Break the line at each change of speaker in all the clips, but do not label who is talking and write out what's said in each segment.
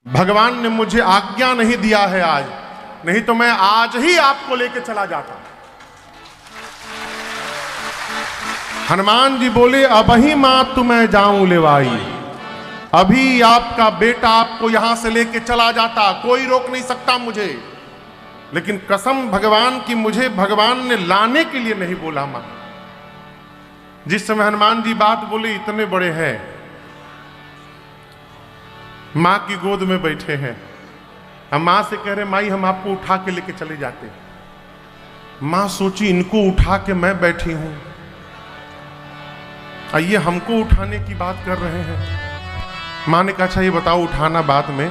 भगवान ने मुझे आज्ञा नहीं दिया है आज, नहीं तो मैं आज ही आपको लेके चला जाता। हनुमान जी बोले, अब ही मां तुम्हें जाऊं लेवाई, अभी आपका बेटा आपको यहां से लेके चला जाता, कोई रोक नहीं सकता मुझे। लेकिन कसम भगवान की, मुझे भगवान ने लाने के लिए नहीं बोला मां। जिस समय हनुमान जी बात बोले, इतने बड़े हैं, मां की गोद में बैठे हैं, अब मां से कह रहे, माई हम आपको उठा के लेके चले जाते। मां सोची, इनको उठा के मैं बैठी हूं, ये हमको उठाने की बात कर रहे हैं। मां ने कहा, अच्छा ये बताओ, उठाना बाद में,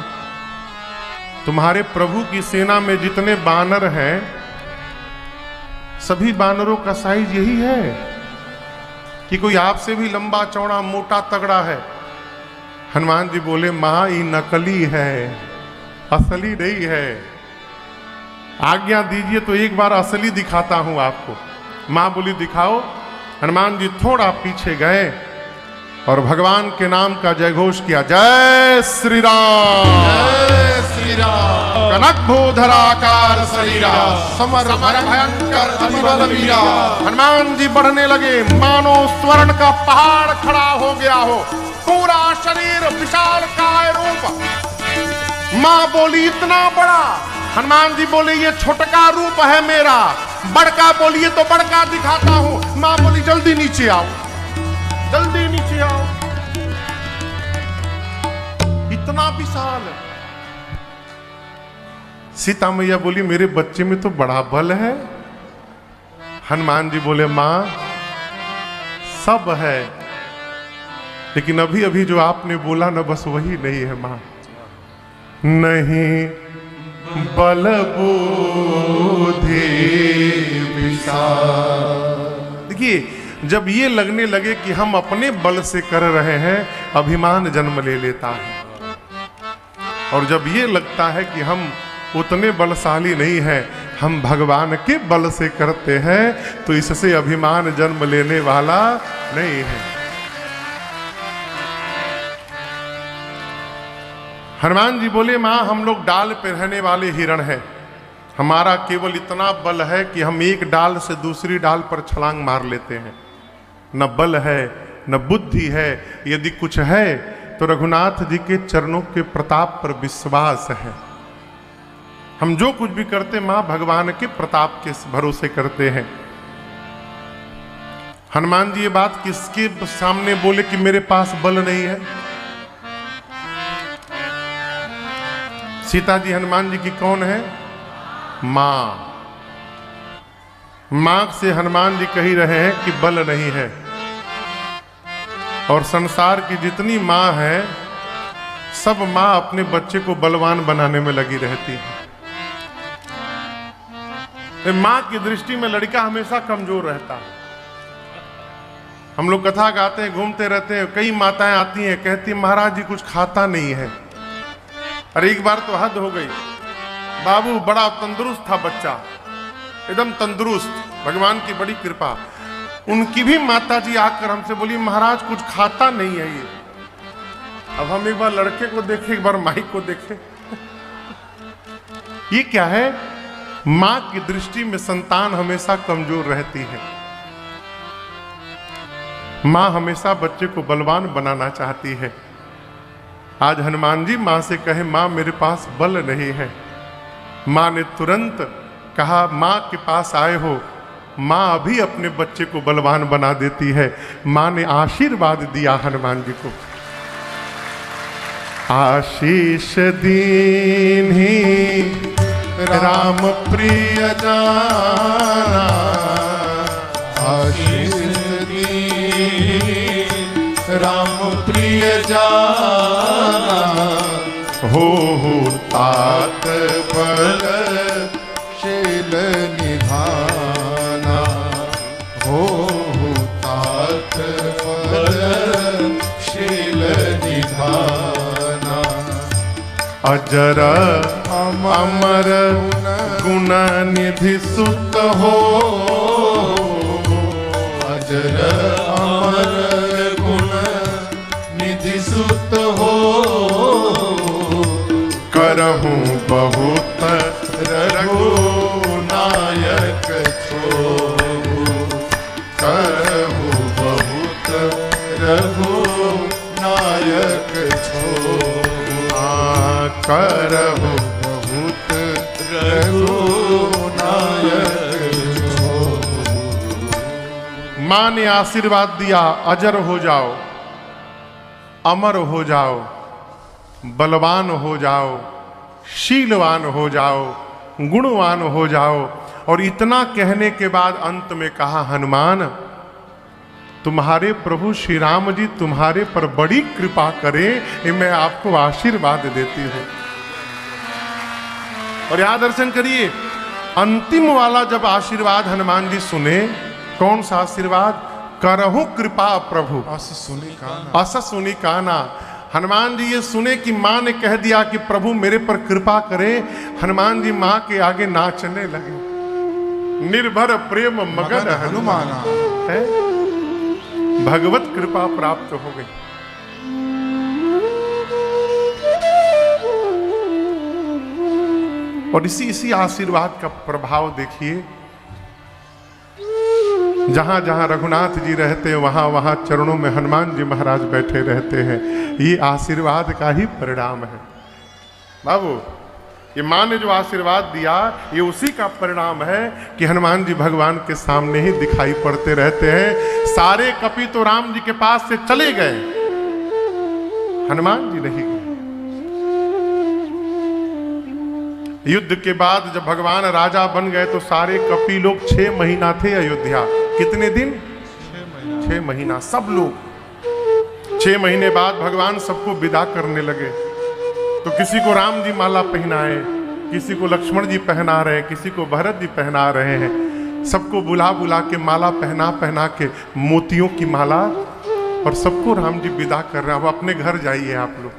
तुम्हारे प्रभु की सेना में जितने बानर हैं, सभी बानरों का साइज यही है कि कोई आपसे भी लंबा चौड़ा मोटा तगड़ा है? हनुमान जी बोले, मां ये नकली है, असली नहीं है। आज्ञा दीजिए तो एक बार असली दिखाता हूं आपको। मां बोली, दिखाओ। हनुमान जी थोड़ा पीछे गए और भगवान के नाम का जयघोष किया, जय श्री राम,
जय श्री राम।
कनक भूधराकार शरीरा, समर
भयंकर अतिबल वीरा।
हनुमान जी बढ़ने लगे, मानो स्वर्ण का पहाड़ खड़ा हो गया हो, पूरा शरीर विशाल काय रूप। मां बोली, इतना बड़ा? हनुमान जी बोले, ये छोटका रूप है मेरा, बड़का बोलिए तो बड़का दिखाता हूं। मां बोली, जल्दी नीचे आओ, जल्दी नीचे आओ। इतना विशाल। सीता मैया बोली, मेरे बच्चे में तो बड़ा बल है। हनुमान जी बोले, मां सब है, लेकिन अभी अभी जो आपने बोला ना, बस वही नहीं है मां। नहीं बल बुद्धि विशाल। देखिए, जब ये लगने लगे कि हम अपने बल से कर रहे हैं, अभिमान जन्म ले लेता है। और जब ये लगता है कि हम उतने बलशाली नहीं हैं, हम भगवान के बल से करते हैं, तो इससे अभिमान जन्म लेने वाला नहीं है। हनुमान जी बोले, मां हम लोग डाल पे रहने वाले हिरण हैं, हमारा केवल इतना बल है कि हम एक डाल से दूसरी डाल पर छलांग मार लेते हैं। न बल है, न बुद्धि है। यदि कुछ है तो रघुनाथ जी के चरणों के प्रताप पर विश्वास है। हम जो कुछ भी करते मां भगवान के प्रताप के भरोसे करते हैं। हनुमान जी ये बात किसके सामने बोले कि मेरे पास बल नहीं है? सीता जी हनुमान जी की कौन है? मां। मां से हनुमान जी कही रहे हैं कि बल नहीं है। और संसार की जितनी मां है, सब मां अपने बच्चे को बलवान बनाने में लगी रहती है। मां की दृष्टि में लड़का हमेशा कमजोर रहता है। हम लोग कथा गाते हैं, घूमते रहते हैं, कई माताएं आती हैं, कहती महाराज जी कुछ खाता नहीं है। अरे एक बार तो हद हो गई, बाबू बड़ा तंदुरुस्त था बच्चा, एकदम तंदुरुस्त, भगवान की बड़ी कृपा। उनकी भी माता जी आकर हमसे बोली महाराज कुछ खाता नहीं है ये। अब हम एक बार लड़के को देखे, एक बार माई को देखे, ये क्या है? मां की दृष्टि में संतान हमेशा कमजोर रहती है। मां हमेशा बच्चे को बलवान बनाना चाहती है। आज हनुमान जी मां से कहे, मां मेरे पास बल नहीं है। मां ने तुरंत कहा, मां के पास आए हो, मां अभी अपने बच्चे को बलवान बना देती है। मां ने आशीर्वाद दिया हनुमान जी को, आशीष दीन्ही राम प्रिय जाना,
आशीष दीन्ही राम प्रिय जाना,
हो
तात बल शील निधाना, हो तात बल शील निधाना,
अजर अमर गुण निधि सुत हो,
अजर अमर गुण निधि सुत हो,
करहूँ बहुत
रघुनायक छोहु करहु बहुत रघुनायक छोहु
करहूँ
बहुत रघुनायक छोहु।
माँ ने आशीर्वाद दिया, अजर हो जाओ, अमर हो जाओ, बलवान हो जाओ, शीलवान हो जाओ, गुणवान हो जाओ। और इतना कहने के बाद अंत में कहा, हनुमान तुम्हारे प्रभु श्री राम जी तुम्हारे पर बड़ी कृपा करें, ये मैं आपको आशीर्वाद देती हूं। और यहां दर्शन करिए, अंतिम वाला जब आशीर्वाद हनुमान जी सुने, कौन सा आशीर्वाद? करहु कृपा प्रभु
अस सुनि काना।
अस सुनि काना। हनुमान जी ये सुने कि माँ ने कह दिया कि प्रभु मेरे पर कृपा करे, हनुमान जी माँ के आगे नाचने लगे। निर्भर प्रेम मगन हनुमाना है, भगवत कृपा प्राप्त हो गई। और इसी आशीर्वाद का प्रभाव देखिए, जहां जहां रघुनाथ जी रहते हैं वहां वहां चरणों में हनुमान जी महाराज बैठे रहते हैं। ये आशीर्वाद का ही परिणाम है बाबू। ये माँ ने जो आशीर्वाद दिया, ये उसी का परिणाम है कि हनुमान जी भगवान के सामने ही दिखाई पड़ते रहते हैं। सारे कपि तो राम जी के पास से चले गए, हनुमान जी नहीं गए। युद्ध के बाद जब भगवान राजा बन गए तो सारे कपि लोग 6 महीना थे अयोध्या। कितने दिन? 6 महीना। सब लोग 6 महीने बाद भगवान सबको विदा करने लगे। तो किसी को राम जी माला पहनाए, किसी को लक्ष्मण जी पहना रहे, किसी को भरत जी पहना रहे हैं। सबको बुला बुला के माला पहना पहना के, मोतियों की माला, और सबको राम जी विदा कर रहे हैं। अब अपने घर जाइए आप लोग।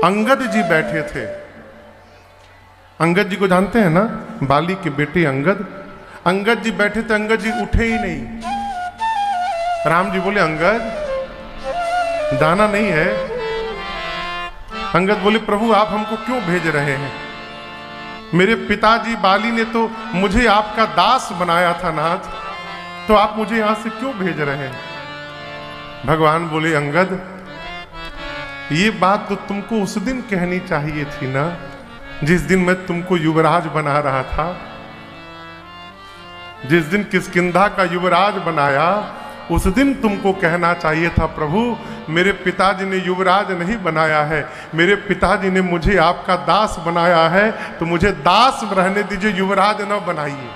अंगद जी बैठे थे। अंगद जी को जानते हैं ना, बाली के बेटे अंगद। अंगद जी बैठे थे, अंगद जी उठे ही नहीं। राम जी बोले, अंगद दाना नहीं है? अंगद बोले, प्रभु आप हमको क्यों भेज रहे हैं? मेरे पिताजी बाली ने तो मुझे आपका दास बनाया था नाथ, तो आप मुझे यहां से क्यों भेज रहे हैं? भगवान बोले, अंगद ये बात तो तुमको उस दिन कहनी चाहिए थी ना, जिस दिन मैं तुमको युवराज बना रहा था। जिस दिन किष्किंधा का युवराज बनाया, उस दिन तुमको कहना चाहिए था, प्रभु मेरे पिताजी ने युवराज नहीं बनाया है, मेरे पिताजी ने मुझे आपका दास बनाया है, तो मुझे दास रहने दीजिए, युवराज न बनाइए।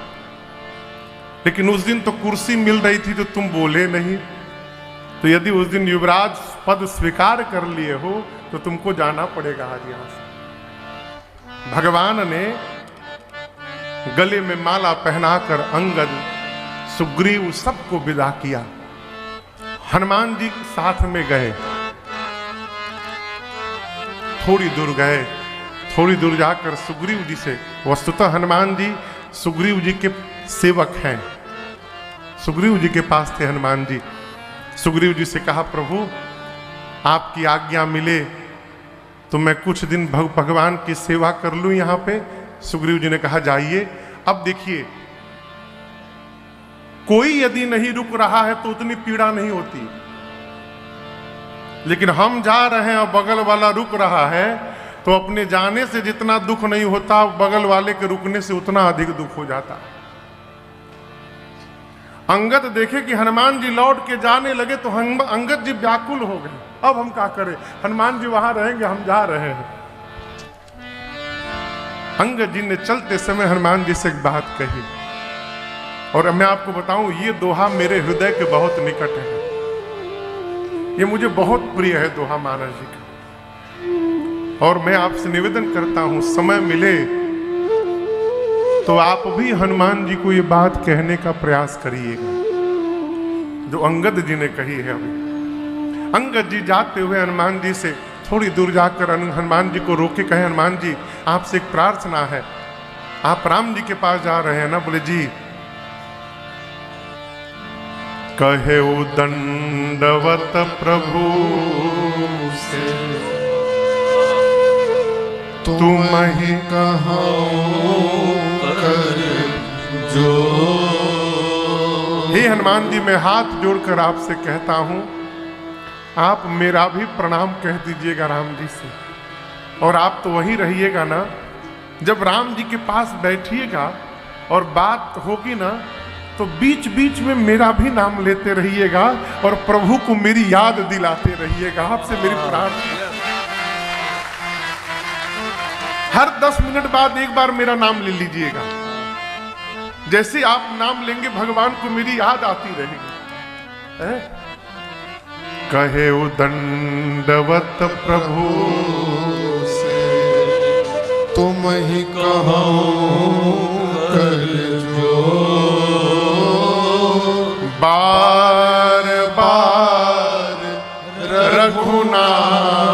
लेकिन उस दिन तो कुर्सी मिल रही थी तो तुम बोले नहीं। तो यदि उस दिन युवराज पद स्वीकार कर लिए हो तो तुमको जाना पड़ेगा आज यहां से। भगवान ने गले में माला पहनाकर अंगद, सुग्रीव सबको विदा किया। हनुमान जी साथ में गए, थोड़ी दूर गए, थोड़ी दूर जाकर सुग्रीव जी से, वस्तुतः हनुमान जी सुग्रीव जी के सेवक हैं, सुग्रीव जी के पास थे हनुमान जी। सुग्रीव जी से कहा, प्रभु आपकी आज्ञा मिले तो मैं कुछ दिन भगवान की सेवा कर लूं यहाँ पे। सुग्रीव जी ने कहा, जाइए। अब देखिए, कोई यदि नहीं रुक रहा है तो उतनी पीड़ा नहीं होती, लेकिन हम जा रहे हैं और बगल वाला रुक रहा है, तो अपने जाने से जितना दुख नहीं होता, बगल वाले के रुकने से उतना अधिक दुख हो जाता है। अंगद देखे कि हनुमान जी लौट के जाने लगे तो अंगद जी व्याकुल हो गए। अब हम क्या करें, हनुमान जी वहां रहेंगे, हम जा रहे हैं। अंगद जी ने चलते समय हनुमान जी से एक बात कही, और मैं आपको बताऊं, ये दोहा मेरे हृदय के बहुत निकट है। ये मुझे बहुत प्रिय है दोहा मानस जी का, और मैं आपसे निवेदन करता हूं, समय मिले तो आप भी हनुमान जी को ये बात कहने का प्रयास करिएगा जो अंगद जी ने कही है। अभी अंगद जी जाते हुए हनुमान जी से थोड़ी दूर जाकर हनुमान जी को रोके कहे, हनुमान जी आपसे एक प्रार्थना है, आप राम जी के पास जा रहे हैं ना? बोले जी। कहे दंडवत प्रभु से तुम ही
कहो कर जो।
हे हनुमान जी, मैं हाथ जोड़कर आपसे कहता हूं, आप मेरा भी प्रणाम कह दीजिएगा राम जी से। और आप तो वहीं रहिएगा ना, जब राम जी के पास बैठिएगा और बात होगी ना, तो बीच बीच में मेरा भी नाम लेते रहिएगा और प्रभु को मेरी याद दिलाते रहिएगा। आपसे मेरी प्रार्थना, हर 10 मिनट बाद एक बार मेरा नाम ले लीजिएगा। जैसे आप नाम लेंगे भगवान को मेरी याद आती रहेगी। कहे वो दंडवत प्रभु
से तुम ही कहो कर जो।
बार बार रघुनायक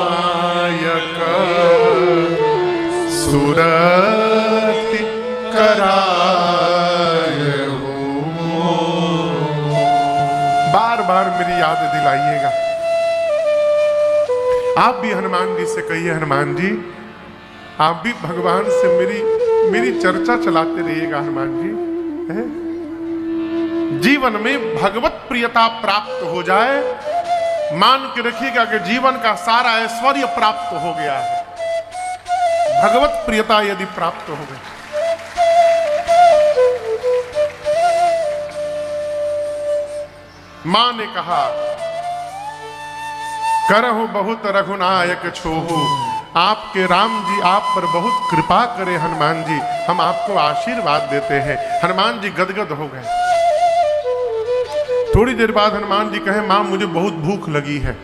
सुरति कराए हो। बार बार मेरी याद दिलाइएगा। आप भी हनुमान जी से कहिए, हनुमान जी आप भी भगवान से मेरी चर्चा चलाते रहिएगा। हनुमान जी, जीवन में भगवत प्रियता प्राप्त हो जाए, मान के रखिएगा कि जीवन का सारा ऐश्वर्य प्राप्त हो गया है। भगवत प्रियता यदि प्राप्त हो गई, मां ने कहा, करहु बहुत रघुनायक छोहु। आपके राम जी आप पर बहुत कृपा करे हनुमान जी, हम आपको आशीर्वाद देते हैं। हनुमान जी गदगद हो गए। थोड़ी देर बाद हनुमान जी कहे, मां मुझे बहुत भूख लगी है,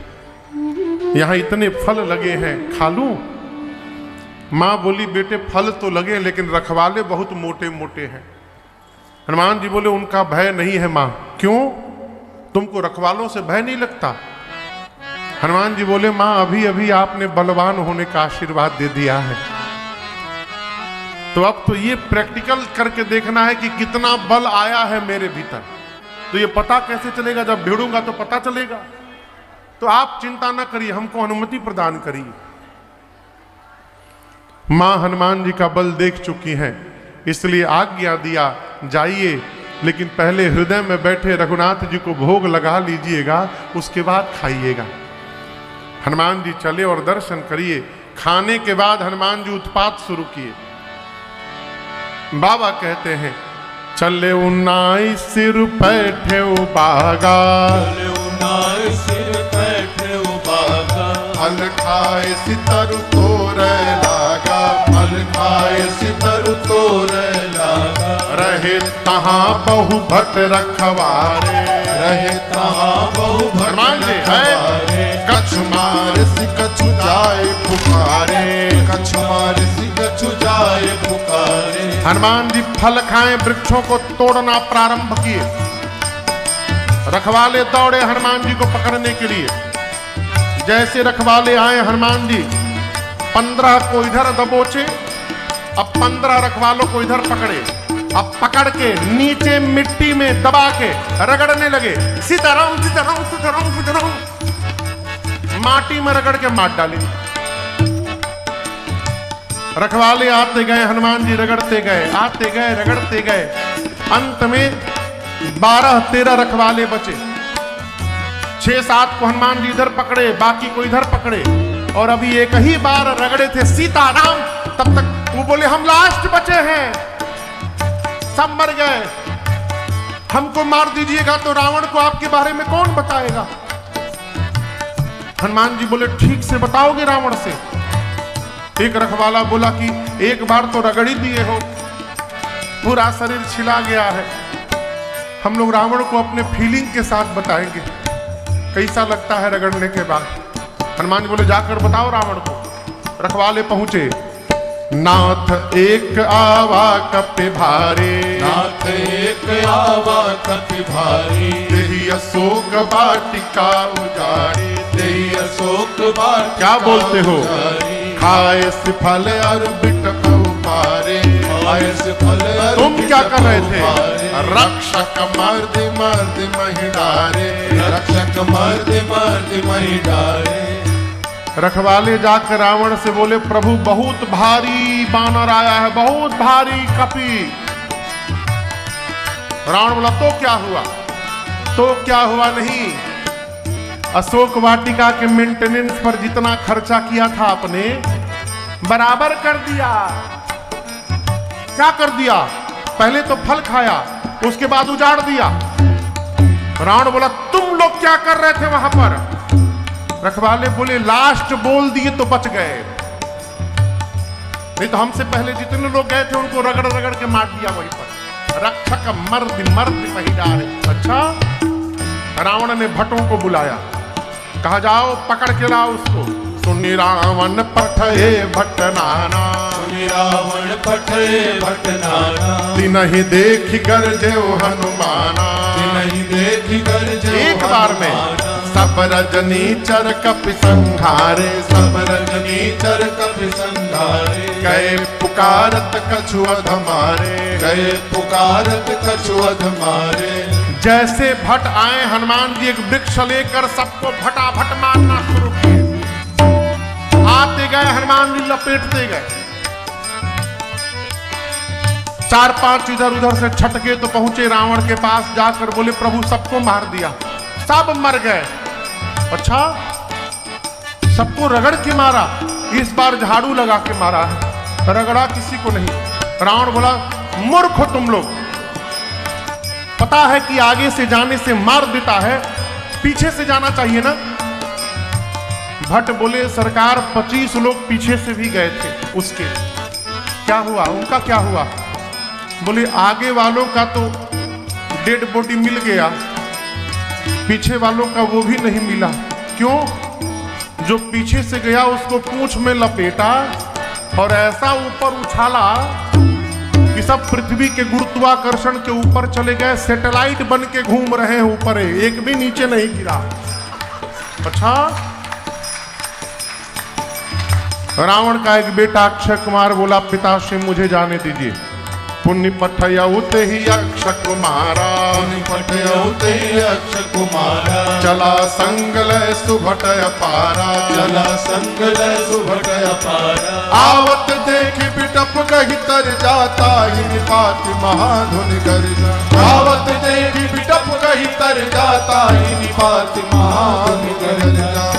यहां इतने फल लगे हैं, खा लूं? मां बोली, बेटे फल तो लगे लेकिन रखवाले बहुत मोटे मोटे हैं। हनुमान जी बोले, उनका भय नहीं है मां। क्यों? तुमको रखवालों से भय नहीं लगता? हनुमान जी बोले, मां अभी अभी आपने बलवान होने का आशीर्वाद दे दिया है, तो अब तो ये प्रैक्टिकल करके देखना है कि कितना बल आया है मेरे भीतर। तो ये पता कैसे चलेगा? जब भिड़ूंगा तो पता चलेगा। तो आप चिंता ना करिए, हमको अनुमति प्रदान करिए। मां हनुमान जी का बल देख चुकी हैं, इसलिए आज्ञा दिया, जाइए, लेकिन पहले हृदय में बैठे रघुनाथ जी को भोग लगा लीजिएगा, उसके बाद खाइएगा। हनुमान जी चले और दर्शन करिए। खाने के बाद हनुमान जी उत्पात शुरू किए। बाबा कहते हैं, चले 19 सिर बैठे बागा,
फल खाए सितर तोरे लागा, फल खाए सितर तोरे लागा।
रहे तहां बहु भट रखवारे,
रहे तहां बहु भट
हनुमान जी है,
कछु मार सि कछु जाए पुकारे, कछु मार सि कछु जाए पुकारे।
हनुमान जी फल खाए, वृक्षों को तोड़ना प्रारंभ किए। रखवाले दौड़े हनुमान जी को पकड़ने के लिए। जैसे रखवाले आए, हनुमान जी 15 को इधर दबोचे, अब 15 रखवालों को इधर पकड़े। अब पकड़ के नीचे मिट्टी में दबा के रगड़ने लगे, सीताराम सीताराम सीताराम सीताराम। माटी में रगड़ के मार डाले। रखवाले आते गए, हनुमान जी रगड़ते गए, आते गए रगड़ते गए। अंत में 12-13 रखवाले बचे। 6-7 को हनुमान जी इधर पकड़े, बाकी को इधर पकड़े, और अभी एक ही बार रगड़े थे सीताराम, तब तक वो बोले, हम लास्ट बचे हैं, सब मर गए, हमको मार दीजिएगा तो रावण को आपके बारे में कौन बताएगा? हनुमान जी बोले, ठीक से बताओगे रावण से? एक रखवाला बोला कि एक बार तो रगड़ ही दिए हो, पूरा शरीर छिला गया है, हम लोग रावण को अपने फीलिंग के साथ बताएंगे, कैसा लगता है रगड़ने के बाद। हनुमान जी बोले, जाकर बताओ रावण को। रखवाले पहुंचे। नाथ एक आवा कपि भारे,
नाथ एक आवा कपि भारी।
देहि अशोक वाटिका उजारी,
देहि अशोक वाटिका।
क्या बोलते हो? खाए से फल
और बिटक उपारे, खाए से फल।
तुम क्या कर रहे थे?
रक्षक मर्द मर्द मही डारे, रक्षक मर्द मर्द मही डारे।
रखवाले जाकर रावण से बोले, प्रभु बहुत भारी बानर आया है, बहुत भारी कपी। रावण बोला, तो क्या हुआ? तो क्या हुआ नहीं, अशोक वाटिका के मेंटेनेंस पर जितना खर्चा किया था आपने, बराबर कर दिया। क्या कर दिया? पहले तो फल खाया, उसके बाद उजाड़ दिया। रावण बोला, तुम लोग क्या कर रहे थे वहां पर? रखवाले बोले, लास्ट बोल दिए तो बच गए, नहीं तो हमसे पहले जितने लोग गए थे उनको रगड़ रगड़ के मार दिया वहीं पर। रक्षक मर्द मर्द वही डारे। अच्छा, रावण ने भट्टों को बुलाया, कहा जाओ पकड़ के लाओ उसको। सुनि रावण पठये भट्ट नाना,
सुनि रावण पठये भट्ट नाना,
तिनहि देखि गरजे हनुमाना।
तिनहि देखि गरजे
एक बार में सब रजनी चर कपि संघारे,
सब रजनी चर कपि संघारे।
गए पुकारत कछु अधमारे,
गए पुकारत कछु अधमारे।
जैसे भट्ट आए हनुमान जी एक वृक्ष लेकर सबको भटाभट मारना शुरू किए। आते गए हनुमान जी लपेटते गए, 4-5 इधर उधर से छटके तो पहुंचे रावण के पास, जाकर बोले, प्रभु सबको मार दिया, सब मर गए। अच्छा, सबको रगड़ के मारा, इस बार झाड़ू लगा के मारा है, रगड़ा किसी को नहीं। रावण बोला, मूर्ख हो तुम लोग, पता है कि आगे से जाने से मार देता है, पीछे से जाना चाहिए ना। भट्ट बोले, सरकार 25 लोग पीछे से भी गए थे उसके, क्या हुआ? उनका क्या हुआ? बोले, आगे वालों का तो डेड बॉडी मिल गया, पीछे वालों का वो भी नहीं मिला। क्यों? जो पीछे से गया उसको पूंछ में लपेटा और ऐसा ऊपर उछाला कि सब पृथ्वी के गुरुत्वाकर्षण के ऊपर चले गए, सैटेलाइट बन के घूम रहे हैं ऊपर, एक भी नीचे नहीं गिरा। अच्छा, रावण का एक बेटा अक्षय कुमार बोला, पिताश्री मुझे जाने दीजिए। पुण्य पठयउते ही अक्षय कुमारा,
पुण्य पठयउते ही अक्षय कुमारा।
चला संग लय सुभट अपारा,
चला संग लय सुभट अपारा।
आवत देख बिटप कही तर जाता, ही निपात महाधुन गर्जा।
आवत देख बिटप कही तर जाता, ही निपात महाधुन गर्जा।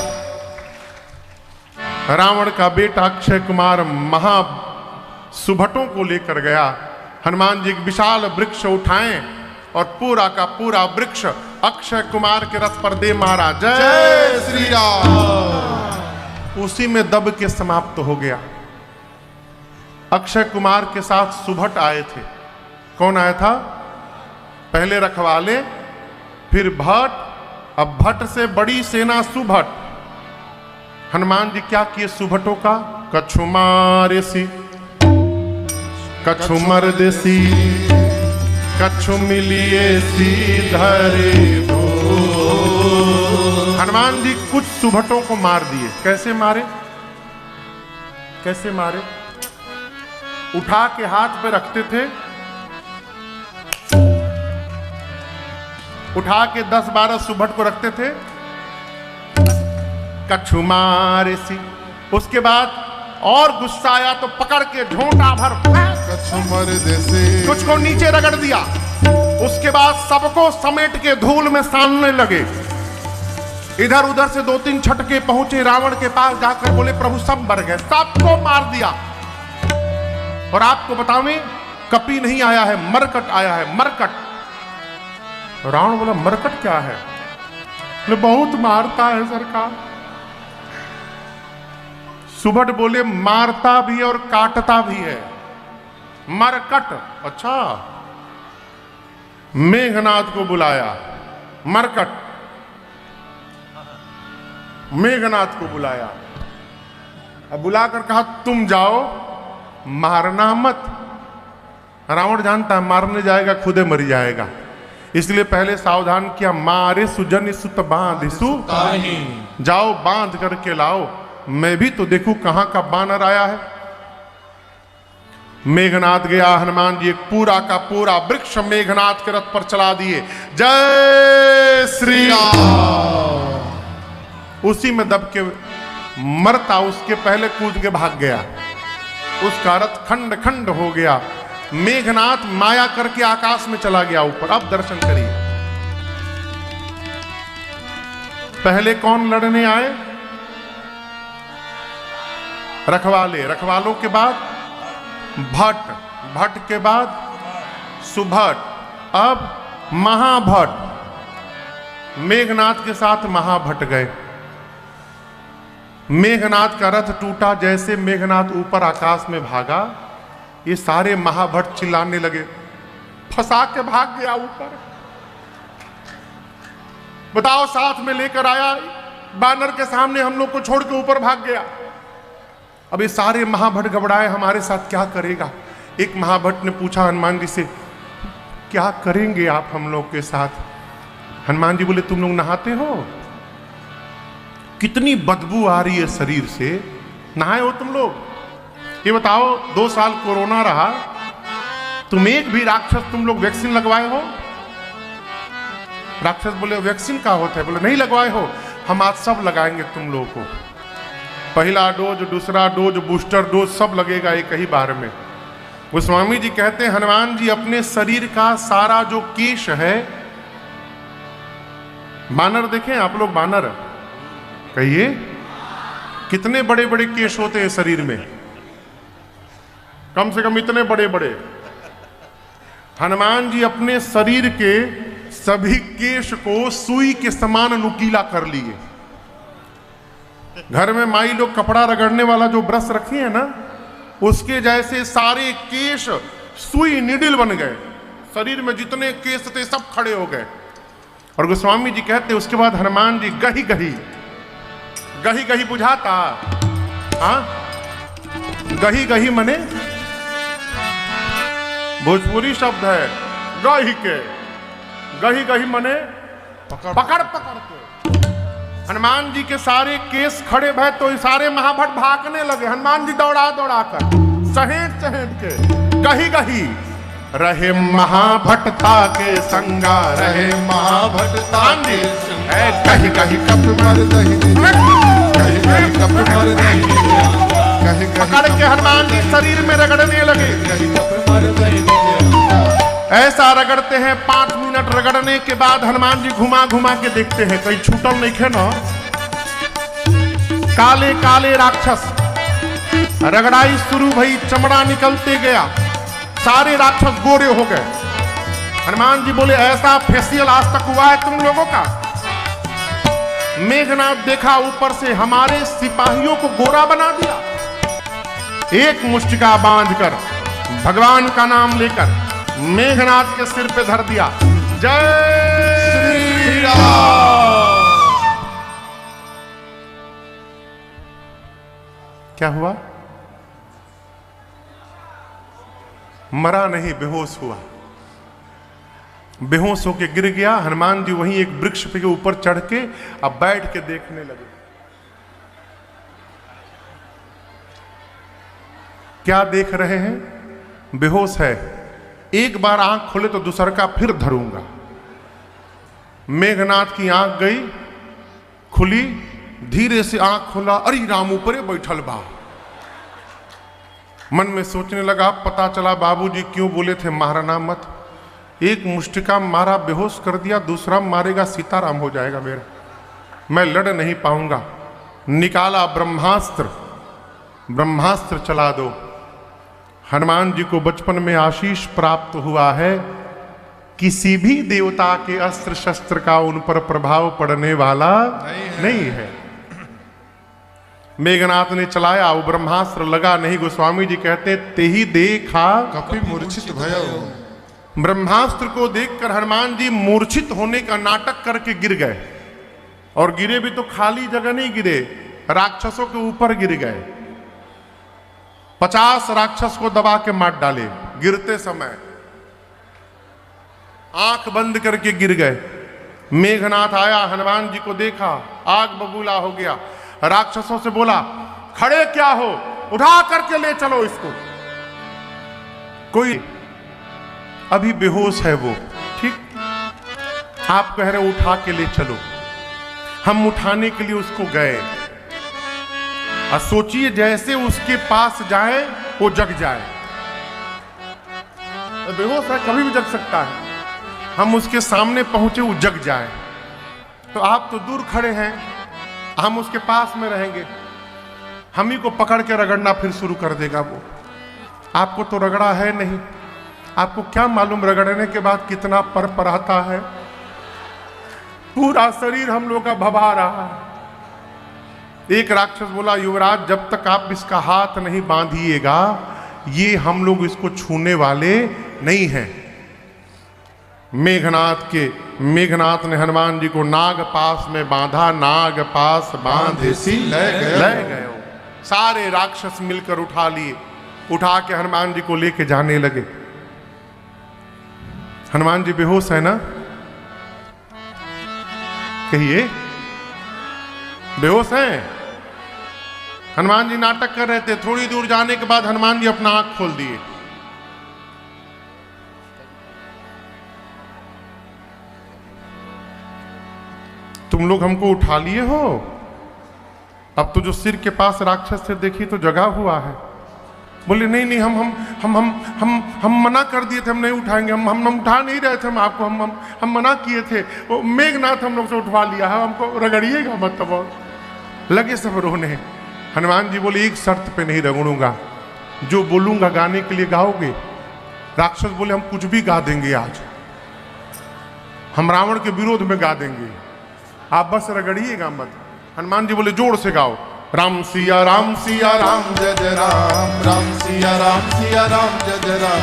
रावण का बेटा अक्षय कुमार महा सुभटों को लेकर गया। हनुमान जी एक विशाल वृक्ष उठाएं और पूरा का पूरा वृक्ष अक्षय कुमार के रथ पर दे मारा। जय श्री राम। उसी में दब के समाप्त हो गया। अक्षय कुमार के साथ सुभट आए थे। कौन आया था? पहले रखवाले, फिर भट्ट, अब भट्ट से बड़ी सेना सुभट। हनुमान जी क्या किए सुभटों का? कछु मारे सी, कछु मर देसी, कछु मिलिए सी धरे दो। हनुमान जी कुछ सुभटों को मार दिए। कैसे मारे? कैसे मारे? उठा के हाथ पे रखते थे, उठा के 10-12 सुभट को रखते थे, कछु मारे सी। उसके बाद और गुस्सा आया तो पकड़ के झोंटा भर
कछु मर देसी,
कुछ को नीचे रगड़ दिया। उसके बाद सबको समेट के धूल में सानने लगे। इधर उधर से 2-3 छटके पहुंचे रावण के पास, जाकर बोले, प्रभु सब मर गए, सबको मार दिया। और आपको बतावें, कपी नहीं आया है, मरकट आया है, मरकट। रावण बोला, मरकट क्या है? बोले, बहुत मारता है सरकार। सुभट बोले, मारता भी और काटता भी है, मरकट। अच्छा, मेघनाद को बुलाया, मरकट। मेघनाद को बुलाया, अब बुलाकर कहा, तुम जाओ, मारना मत। रावण जानता है मारने जाएगा खुदे मर जाएगा, इसलिए पहले सावधान किया, मारे सुजन सुत बांधिसु, जाओ बांध करके लाओ, मैं भी तो देखूं कहां का बानर आया है। मेघनाद गया, हनुमान जी एक पूरा का पूरा वृक्ष मेघनाद के रथ पर चला दिए। जय श्री राम। उसी में दब के मरता उसके पहले कूद के भाग गया, उसका रथ खंड खंड हो गया। मेघनाथ माया करके आकाश में चला गया ऊपर। अब दर्शन करिए, पहले कौन लड़ने आए? रखवाले, रखवालों के बाद भट्ट, भट्ट के बाद सुभट, अब महाभट्ट। मेघनाथ के साथ महाभट्ट गए। मेघनाथ का रथ टूटा। जैसे मेघनाथ ऊपर आकाश में भागा, ये सारे महाभट्ट चिल्लाने लगे, फंसा के भाग गया ऊपर। बताओ, साथ में लेकर आया, बानर के सामने हम लोग को छोड़ के ऊपर भाग गया। अब ये सारे महाभट्ट घबराए, हमारे साथ क्या करेगा? एक महाभट्ट ने पूछा हनुमान जी से, क्या करेंगे आप हम लोग के साथ? हनुमान जी बोले, तुम लोग नहाते हो? कितनी बदबू आ रही है शरीर से, नहाए हो तुम लोग? ये बताओ, 2 साल कोरोना रहा, तुम एक भी राक्षस तुम लोग वैक्सीन लगवाए हो? राक्षस बोले, वैक्सीन का होता है? बोले, नहीं लगवाए हो, हम आज सब लगाएंगे तुम लोगों को। पहला डोज, दूसरा डोज, बूस्टर डोज सब लगेगा एक ही बार में। गोस्वामी जी कहते हैं, हनुमान जी अपने शरीर का सारा जो केश है, बानर देखें आप लोग, बानर कहिए, कितने बड़े बड़े केश होते हैं शरीर में? कम से कम इतने बड़े बड़े। हनुमान जी अपने शरीर के सभी केश को सुई के समान नुकीला कर लिए। घर में माई लोग कपड़ा रगड़ने वाला जो ब्रश रखी है ना, उसके जैसे सारे केश सुई निडिल बन गए। शरीर में जितने केश थे सब खड़े हो गए। और गोस्वामी जी कहते, उसके बाद हनुमान जी गही गही, गही गही बुझाता? हाँ, गही गही मने भोजपुरी शब्द है, गही के। गही गही मने पकड़ पकड़ के। हनुमान जी के सारे केस खड़े भय तो सारे महाभट्ट भागने लगे। हनुमान जी दौड़ा दौड़ा कर, सहेट सहेट के, गही गही रहे महाभट्टता के संगा, रहे महाभट्टता के संगा। कहीं कहीं कब मर दही, कहीं कहीं कब मर दही, कहीं पकड़ के हनुमान जी शरीर में रगड़ने लगे। कहीं कब मर दही, ऐसा रगड़ते हैं 5 मिनट रगड़ने के बाद हनुमान जी घुमा घुमा के देखते हैं कहीं छूटल नहीं खे ना। काले काले राक्षस, रगड़ाई शुरू भई, चमड़ा निकलते गया, सारे राक्षस गोरे हो गए। हनुमान जी बोले, ऐसा फेशियल आज तक हुआ है तुम लोगों का? मेघनाथ देखा ऊपर से, हमारे सिपाहियों को गोरा बना दिया। एक मुष्टिका बांधकर भगवान का नाम लेकर मेघनाथ के सिर पे धर दिया। जय श्री राम। क्या हुआ? मरा नहीं, बेहोश हुआ। बेहोश होके गिर गया। हनुमान जी वहीं एक वृक्ष के ऊपर चढ़ के अब बैठ के देखने लगे। क्या देख रहे हैं? बेहोश है। एक बार आंख खोले तो दूसर का फिर धरूंगा। मेघनाथ की आंख गई, खुली, धीरे से आंख खोला, अरे राम ऊपरे बैठल बा। मन में सोचने लगा, पता चला बाबूजी क्यों बोले थे मारना मत। एक मुष्टिका मारा, बेहोश कर दिया, दूसरा मारेगा सीताराम हो जाएगा मेरा, मैं लड़ नहीं पाऊंगा। निकाला ब्रह्मास्त्र, ब्रह्मास्त्र चला दो। हनुमान जी को बचपन में आशीष प्राप्त हुआ है, किसी भी देवता के अस्त्र शस्त्र का उन पर प्रभाव पड़ने वाला नहीं है। मेघनाथ ने चलाया, वो ब्रह्मास्त्र लगा नहीं। गोस्वामी जी कहते, तेही देखा
कपि मूर्छित भयो।
ब्रह्मास्त्र को देखकर हनुमान जी मूर्छित होने का नाटक करके गिर गए। और गिरे भी तो खाली जगह नहीं गिरे, राक्षसों के ऊपर गिर गए। 50 राक्षस को दबा के मार डाले गिरते समय। आंख बंद करके गिर गए। मेघनाथ आया, हनुमान जी को देखा, आग बबूला हो गया। राक्षसों से बोला, खड़े क्या हो, उठा करके ले चलो इसको। कोई अभी बेहोश है वो, ठीक, आप कह रहे उठा के ले चलो। हम उठाने के लिए उसको गए, और सोचिए जैसे उसके पास जाए वो जग जाए। बेहोश है, कभी भी जग सकता है। हम उसके सामने पहुंचे वो जग जाए, तो आप तो दूर खड़े हैं, हम उसके पास में रहेंगे, हम ही को पकड़ के रगड़ना फिर शुरू कर देगा वो। आपको तो रगड़ा है नहीं, आपको क्या मालूम रगड़ने के बाद कितना पर आता है। पूरा शरीर हम लोग का भभा रहा है। एक राक्षस बोला, युवराज जब तक आप इसका हाथ नहीं बांधिएगा ये हम लोग इसको छूने वाले नहीं हैं। मेघनाथ ने हनुमान जी को नाग पास में बांधा, नाग पास बांधे सी ले गए। सारे राक्षस मिलकर उठा लिए, उठा के हनुमान जी को लेके जाने लगे। हनुमान जी बेहोश है ना, कहिए बेहोश हैं। हनुमान जी नाटक कर रहे थे। थोड़ी दूर जाने के बाद हनुमान जी अपना आंख खोल दिए। तुम लोग हमको उठा लिए हो, अब तो जो सिर के पास राक्षस थे देखी तो जगा हुआ है। बोले नहीं नहीं, हम मना कर दिए थे, हम नहीं उठाएंगे, हम उठा नहीं रहे थे, हम आपको हम मना किए थे। वो मेघनाथ हम लोग से उठवा लिया है, हमको रगड़िएगा मत। बहुत लगे सब रोने। हनुमान जी बोले एक शर्त पे नहीं रगड़ूंगा, जो बोलूंगा गाने के लिए गाओगे। राक्षस बोले हम कुछ भी गा देंगे, आज हम रावण के विरोध में गा देंगे, आप बस रगड़िएगा मत। हनुमान जी बोले जोर से गाओ, राम सिया राम सिया राम
जय जय राम, राम सिया राम सिया राम जय जय राम,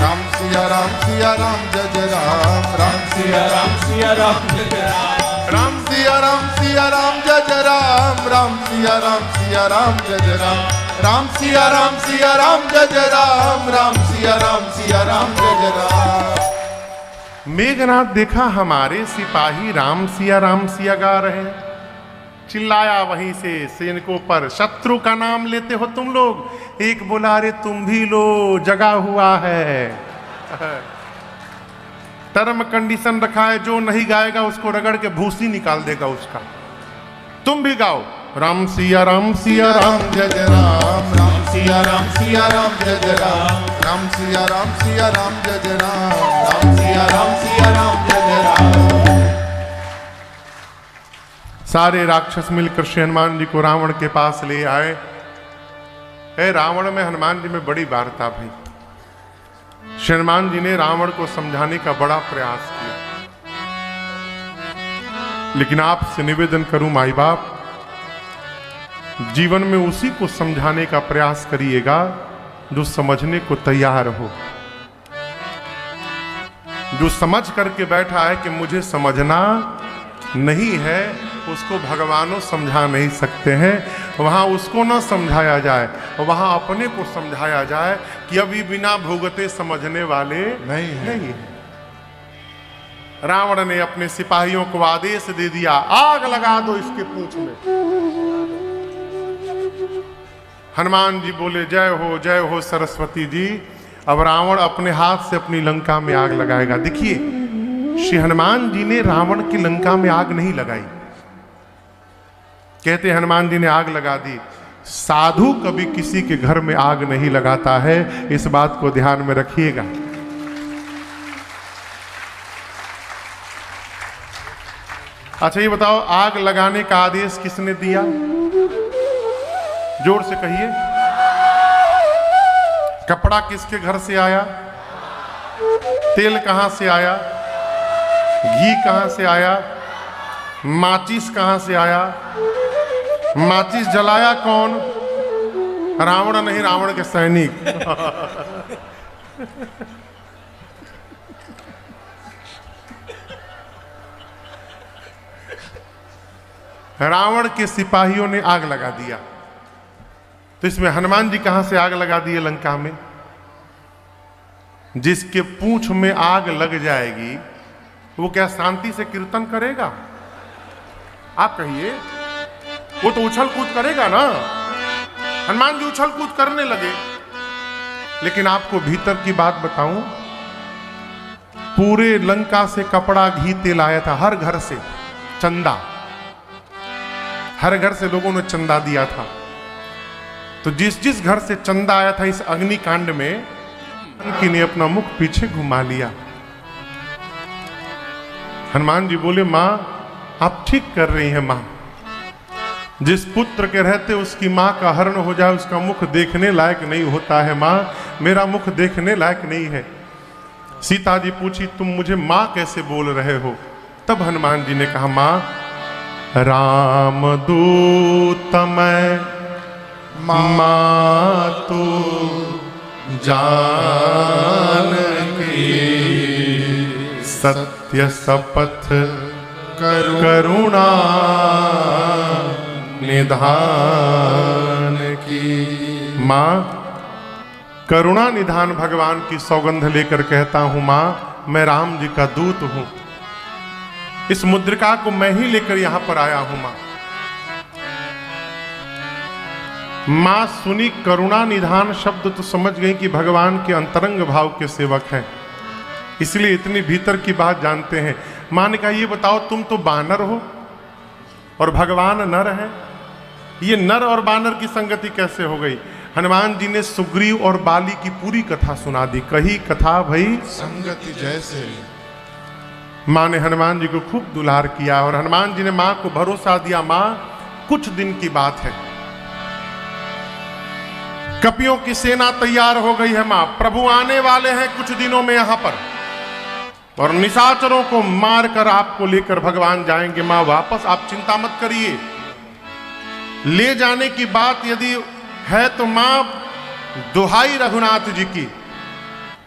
राम सिया राम सिया राम जय जय राम, राम सिया राम सिया राम जय जय राम, राम सिया राम सिया राम जय जय राम, राम सिया राम सिया राम जय जय राम, राम सिया राम सिया राम जय जय राम, राम सिया राम सिया राम जय जय राम।
मेघनाथ देखा हमारे सिपाही राम सिया गा रहे हैं, चिल्लाया वहीं से सैनिकों पर, शत्रु का नाम लेते हो तुम लोग। एक बोला अरे तुम भी लो, जगा हुआ है। टर्म कंडीशन रखा है, जो नहीं गाएगा उसको रगड़ के भूसी निकाल देगा उसका। तुम भी गाओ, राम सिया राम
जय जय राम, राम सिया राम जय जय राम, राम सिया राम जय जय राम, राम सिया राम जय जय राम।
सारे राक्षस मिलकर श्री हनुमान जी को रावण के पास ले आए। रावण में हनुमान जी में बड़ी वार्ता भाई। श्री हनुमान जी ने रावण को समझाने का बड़ा प्रयास किया, लेकिन आपसे निवेदन करूं माई बाप, जीवन में उसी को समझाने का प्रयास करिएगा जो समझने को तैयार हो। जो समझ करके बैठा है कि मुझे समझना नहीं है, उसको भगवानों समझा नहीं सकते हैं। वहां उसको न समझाया जाए, वहां अपने को समझाया जाए कि अभी बिना भुगते समझने वाले नहीं है। रावण ने अपने सिपाहियों को आदेश दे दिया, आग लगा दो इसके पूंछ में। हनुमान जी बोले जय हो सरस्वती जी। अब रावण अपने हाथ से अपनी लंका में आग लगाएगा। देखिए श्री हनुमान जी ने रावण की लंका में आग नहीं लगाई। कहते हनुमान जी ने आग लगा दी। साधु कभी किसी के घर में आग नहीं लगाता है, इस बात को ध्यान में रखिएगा। अच्छा ये बताओ, आग लगाने का आदेश किसने दिया? जोर से कहिए। कपड़ा किसके घर से आया? तेल कहां से आया? घी कहां से आया? माचिस कहां से आया? माचिस जलाया कौन? रावण नहीं, रावण के सैनिक। रावण के सिपाहियों ने आग लगा दिया। तो इसमें हनुमान जी कहां से आग लगा दिए लंका में? जिसके पूंछ में आग लग जाएगी वो क्या शांति से कीर्तन करेगा? आप कहिए। वो तो उछल कूद करेगा ना। हनुमान जी उछल कूद करने लगे। लेकिन आपको भीतर की बात बताऊं, पूरे लंका से कपड़ा, घी, तेल आया था। हर घर से चंदा, हर घर से लोगों ने चंदा दिया था। तो जिस जिस घर से चंदा आया था इस अग्निकांड में, जानकी ने अपना मुख पीछे घुमा लिया। हनुमान जी बोले, मां आप ठीक कर रही हैं मां, जिस पुत्र के रहते उसकी मां का हरण हो जाए उसका मुख देखने लायक नहीं होता है मां, मेरा मुख देखने लायक नहीं है। सीता जी पूछी, तुम मुझे मां कैसे बोल रहे हो? तब हनुमान जी ने कहा, मां राम दूत मैं मातु जानकी, सत्य शपथ करुणा निधान की। मां करुणा निधान भगवान की सौगंध लेकर कहता हूं मां, मैं राम जी का दूत हूं। इस मुद्रिका को मैं ही लेकर यहां पर आया हूं मां। मां सुनी करुणा निधान शब्द तो समझ गई कि भगवान के अंतरंग भाव के सेवक हैं, इसलिए इतनी भीतर की बात जानते हैं। मां ने कहा, ये बताओ तुम तो बानर हो और भगवान नर है, ये नर और बानर की संगति कैसे हो गई? हनुमान जी ने सुग्रीव और बाली की पूरी कथा सुना दी। कही कथा भई
संगति जैसे।
मां ने हनुमान जी को खूब दुलार किया और हनुमान जी ने मां को भरोसा दिया, मां कुछ दिन की बात है, कपियों की सेना तैयार हो गई है मां, प्रभु आने वाले हैं कुछ दिनों में यहां पर, और निशाचरों को मारकर आपको लेकर भगवान जाएंगे मां, वापस आप चिंता मत करिए। ले जाने की बात यदि है तो मां दुहाई रघुनाथ जी की,